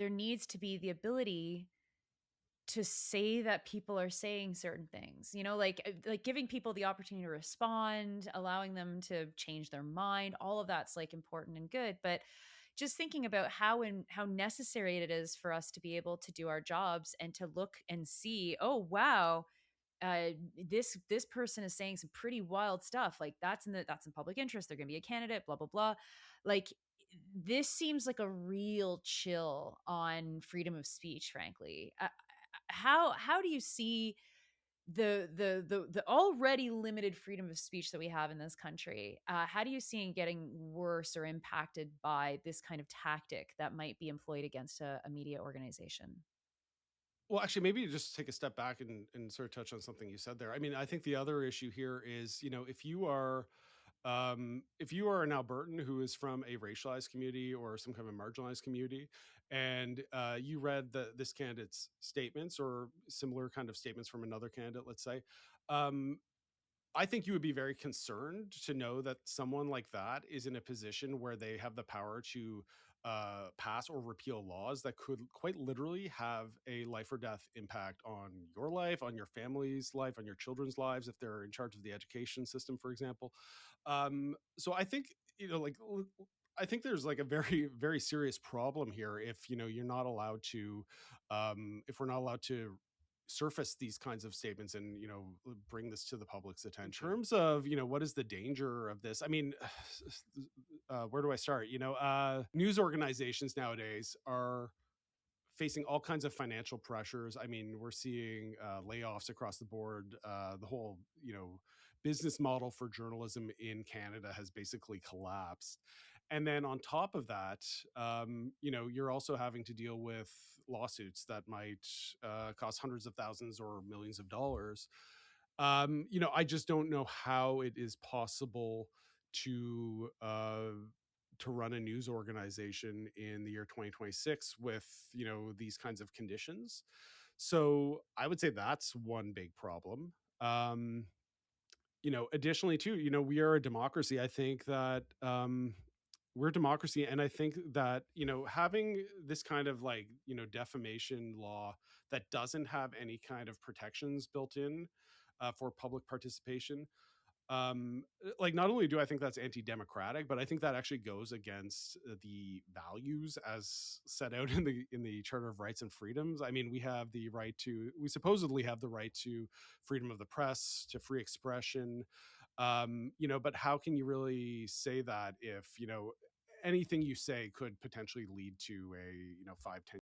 there needs to be the ability to say that people are saying certain things, like giving people the opportunity to respond, allowing them to change their mind. All of that's like important and good. But just thinking about how necessary it is for us to be able to do our jobs and to look and see, oh wow, this person is saying some pretty wild stuff. Like that's in public interest. They're going to be a candidate. Blah blah blah. Like this seems like a real chill on freedom of speech. Frankly, how do you see the already limited freedom of speech that we have in this country? How do you see it getting worse or impacted by this kind of tactic that might be employed against a media organization? Well, actually, maybe just take a step back and sort of touch on something you said there. I mean, I think the other issue here is, if you are an Albertan who is from a racialized community or some kind of marginalized community, and you read this candidate's statements or similar kind of statements from another candidate, let's say, um, I think you would be very concerned to know that someone like that is in a position where they have the power to pass or repeal laws that could quite literally have a life or death impact on your life, on your family's life, on your children's lives, if they're in charge of the education system, for example. So I think, I think there's like a very, very serious problem here if, you're not allowed to, if we're not allowed to surface these kinds of statements and bring this to the public's attention in terms of what is the danger of this. I mean, where do I start? News organizations nowadays are facing all kinds of financial pressures. I mean, we're seeing layoffs across the board. The whole, business model for journalism in Canada has basically collapsed. And then on top of that, you're also having to deal with lawsuits that might cost hundreds of thousands or millions of dollars. I just don't know how it is possible to run a news organization in the year 2026 with these kinds of conditions. So I would say that's one big problem. Additionally too, we are a democracy. I think that we're a democracy, and I think that having this kind of like defamation law that doesn't have any kind of protections built in for public participation, like, not only do I think that's anti-democratic, but I think that actually goes against the values as set out in the Charter of Rights and Freedoms. I mean, we supposedly have the right to freedom of the press, to free expression. But how can you really say that if anything you say could potentially lead to a 5, 10